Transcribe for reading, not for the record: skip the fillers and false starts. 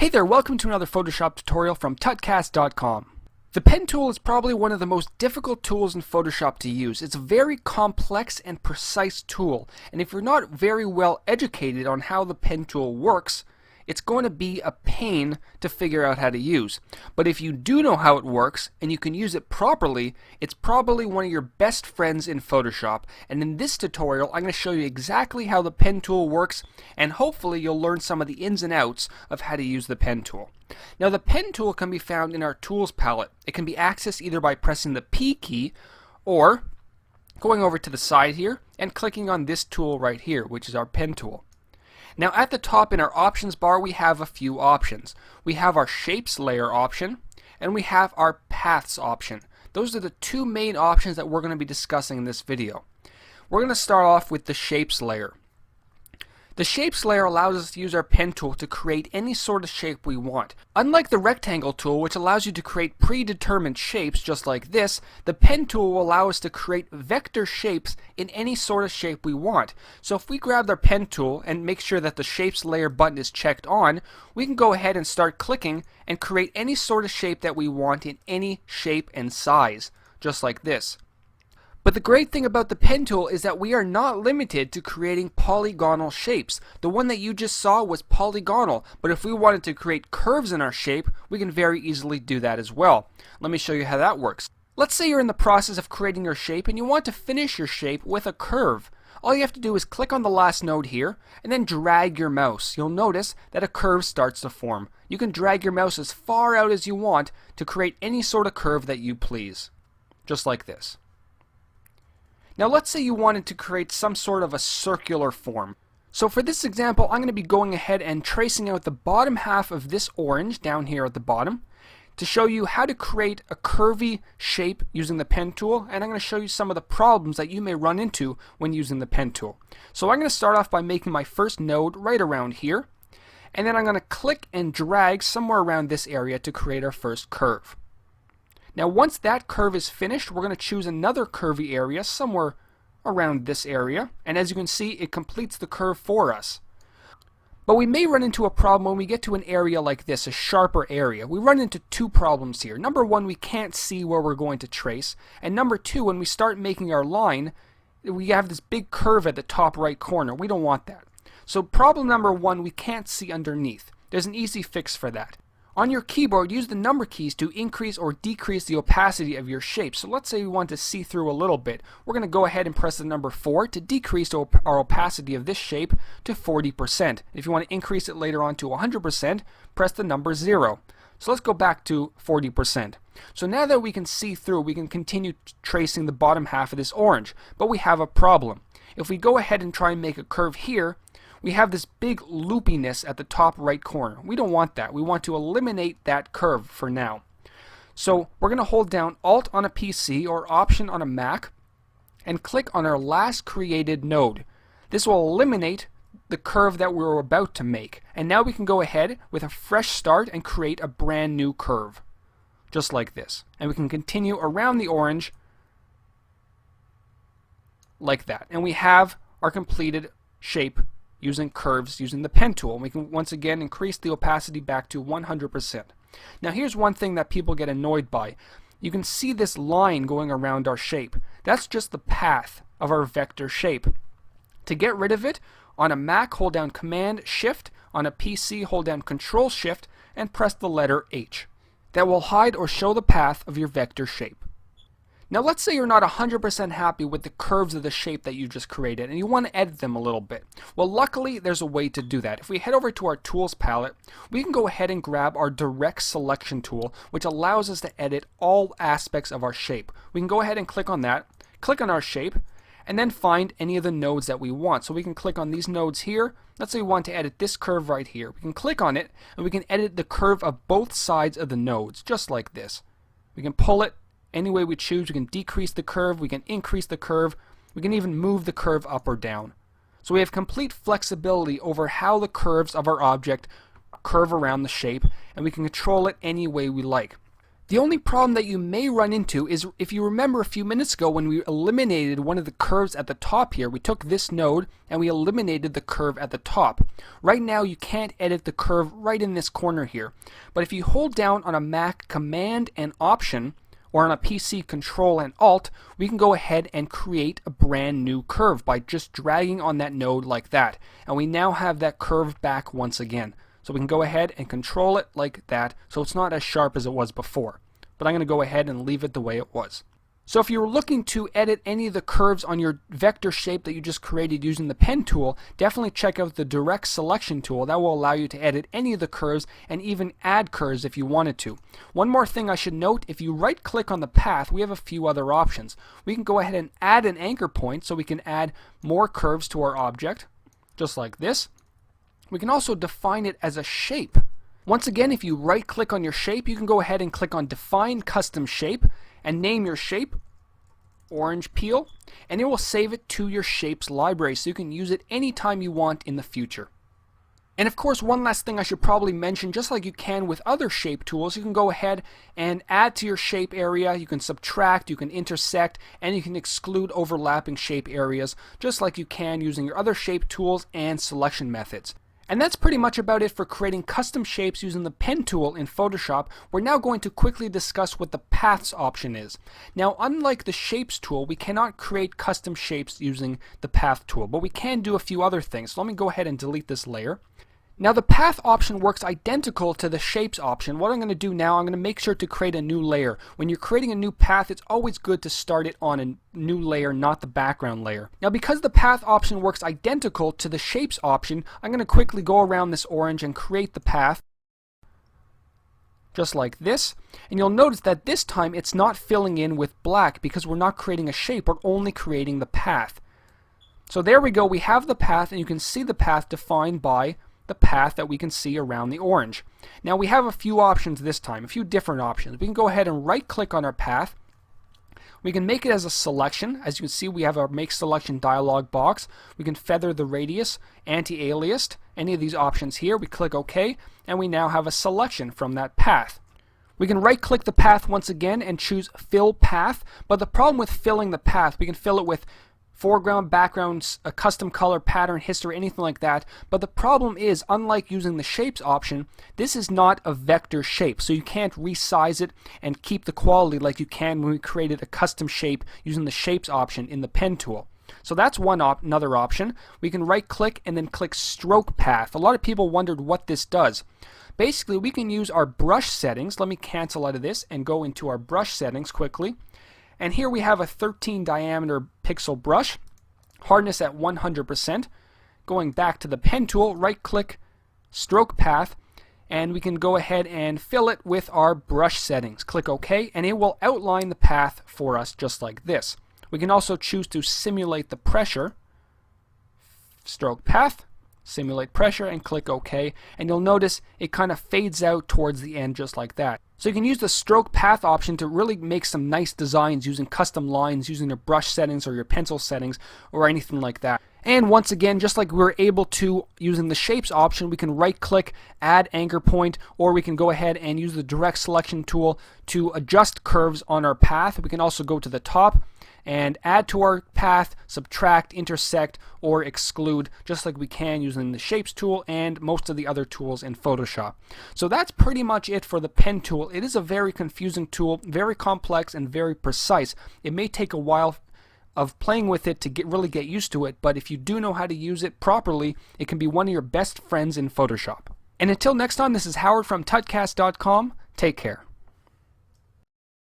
Hey there, welcome to another Photoshop tutorial from Tutcast.com. The pen tool is probably one of the most difficult tools in Photoshop to use. It's a very complex and precise tool, and if you're not very well educated on how the pen tool works, it's going to be a pain to figure out how to use. But if you do know how it works and you can use it properly, it's probably one of your best friends in Photoshop. And in this tutorial, I'm going to show you exactly how the pen tool works, and hopefully you'll learn some of the ins and outs of how to use the pen tool. Now, the pen tool can be found in our tools palette. It can be accessed either by pressing the P key or going over to the side here and clicking on this tool right here, which is our pen tool. Now at the top in our options bar we have a few options. We have our shapes layer option and we have our paths option. Those are the two main options that we're going to be discussing in this video. We're going to start off with the shapes layer. The shapes layer allows us to use our pen tool to create any sort of shape we want. Unlike the rectangle tool, which allows you to create predetermined shapes just like this, the pen tool will allow us to create vector shapes in any sort of shape we want. So if we grab our pen tool and make sure that the shapes layer button is checked on, we can go ahead and start clicking and create any sort of shape that we want in any shape and size, just like this. But the great thing about the pen tool is that we are not limited to creating polygonal shapes. The one that you just saw was polygonal, but if we wanted to create curves in our shape, we can very easily do that as well. Let me show you how that works. Let's say you're in the process of creating your shape and you want to finish your shape with a curve. All you have to do is click on the last node here and then drag your mouse. You'll notice that a curve starts to form. You can drag your mouse as far out as you want to create any sort of curve that you please. Just like this. Now let's say you wanted to create some sort of a circular form. So for this example, I'm going to be going ahead and tracing out the bottom half of this orange down here at the bottom to show you how to create a curvy shape using the pen tool, and I'm going to show you some of the problems that you may run into when using the pen tool. So I'm going to start off by making my first node right around here, and then I'm going to click and drag somewhere around this area to create our first curve. Now once that curve is finished, we're going to choose another curvy area somewhere around this area, and as you can see, it completes the curve for us. But we may run into a problem when we get to an area like this, a sharper area. We run into two problems here. Number one, we can't see where we're going to trace, and number two, when we start making our line, we have this big curve at the top right corner. We don't want that. So problem number one, we can't see underneath. There's an easy fix for that. On your keyboard, use the number keys to increase or decrease the opacity of your shape. So let's say we want to see through a little bit. We're going to go ahead and press the number 4 to decrease our opacity of this shape to 40%. If you want to increase it later on to 100%, press the number 0. So let's go back to 40%. So now that we can see through, we can continue tracing the bottom half of this orange. But we have a problem. If we go ahead and try and make a curve here, we have this big loopiness at the top right corner. We don't want that. We want to eliminate that curve for now. So we're going to hold down Alt on a PC or Option on a Mac and click on our last created node. This will eliminate the curve that we were about to make. And now we can go ahead with a fresh start and create a brand new curve. Just like this. And we can continue around the orange like that. And we have our completed shape using curves using the pen tool. We can once again increase the opacity back to 100%. Now here's one thing that people get annoyed by. You can see this line going around our shape. That's just the path of our vector shape. To get rid of it, on a Mac hold down Command Shift, on a PC hold down Control Shift and press the letter H. That will hide or show the path of your vector shape. Now let's say you're not 100% happy with the curves of the shape that you just created and you want to edit them a little bit. Well, luckily there's a way to do that. If we head over to our tools palette, we can go ahead and grab our direct selection tool, which allows us to edit all aspects of our shape. We can go ahead and click on that, click on our shape, and then find any of the nodes that we want. So we can click on these nodes here. Let's say we want to edit this curve right here. We can click on it and we can edit the curve of both sides of the nodes, just like this. We can pull it any way we choose. We can decrease the curve, we can increase the curve, we can even move the curve up or down. So we have complete flexibility over how the curves of our object curve around the shape, and we can control it any way we like. The only problem that you may run into is, if you remember a few minutes ago when we eliminated one of the curves at the top here, we took this node and we eliminated the curve at the top. Right now you can't edit the curve right in this corner here. But if you hold down on a Mac Command and Option, or on a PC Control and Alt, we can go ahead and create a brand new curve by just dragging on that node like that. And we now have that curve back once again. So we can go ahead and control it like that, so it's not as sharp as it was before. But I'm going to go ahead and leave it the way it was. So if you're looking to edit any of the curves on your vector shape that you just created using the pen tool, definitely check out the direct selection tool. That will allow you to edit any of the curves and even add curves if you wanted to. One more thing I should note, if you right click on the path, we have a few other options. We can go ahead and add an anchor point, so we can add more curves to our object, just like this. We can also define it as a shape. Once again, if you right click on your shape, you can go ahead and click on Define Custom Shape and name your shape Orange Peel, and it will save it to your shapes library so you can use it anytime you want in the future. And of course, one last thing I should probably mention, just like you can with other shape tools, you can go ahead and add to your shape area, you can subtract, you can intersect, and you can exclude overlapping shape areas, just like you can using your other shape tools and selection methods. And that's pretty much about it for creating custom shapes using the pen tool in Photoshop. We're now going to quickly discuss what the paths option is. Now, unlike the shapes tool, we cannot create custom shapes using the path tool, but we can do a few other things. So let me go ahead and delete this layer. Now the path option works identical to the shapes option. What I'm going to do now, I'm going to make sure to create a new layer. When you're creating a new path, it's always good to start it on a new layer, not the background layer. Now because the path option works identical to the shapes option, I'm going to quickly go around this orange and create the path. Just like this. And you'll notice that this time it's not filling in with black because we're not creating a shape, we're only creating the path. So there we go, we have the path, and you can see the path defined by the path that we can see around the orange. Now we have a few options this time, a few different options. We can go ahead and right click on our path. We can make it as a selection. As you can see, we have our make selection dialog box. We can feather the radius, anti-aliased, any of these options here. We click OK, and we now have a selection from that path. We can right click the path once again and choose fill path, but the problem with filling the path, we can fill it with foreground, backgrounds, a custom color, pattern, history, anything like that. But the problem is, unlike using the shapes option, this is not a vector shape, so you can't resize it and keep the quality like you can when we created a custom shape using the shapes option in the pen tool. So that's another option. We can right click and then click stroke path. A lot of people wondered what this does. Basically, we can use our brush settings. Let me cancel out of this and go into our brush settings quickly. And here we have a 13 diameter pixel brush, hardness at 100%. Going back to the pen tool, right click, stroke path, and we can go ahead and fill it with our brush settings. Click OK, and it will outline the path for us just like this. We can also choose to simulate the pressure, stroke path, simulate pressure, and click OK, and you'll notice it kind of fades out towards the end just like that. So you can use the stroke path option to really make some nice designs using custom lines, using your brush settings or your pencil settings or anything like that. And once again, just like we were able to using the shapes option, we can right click, add anchor point, or we can go ahead and use the direct selection tool to adjust curves on our path. We can also go to the top and add to our path, subtract, intersect, or exclude, just like we can using the shapes tool and most of the other tools in Photoshop. So that's pretty much it for the pen tool. It is a very confusing tool, very complex and very precise. It may take a while of playing with it to really get used to it, but if you do know how to use it properly, it can be one of your best friends in Photoshop. And until next time, this is Howard from Tutcast.com. Take care.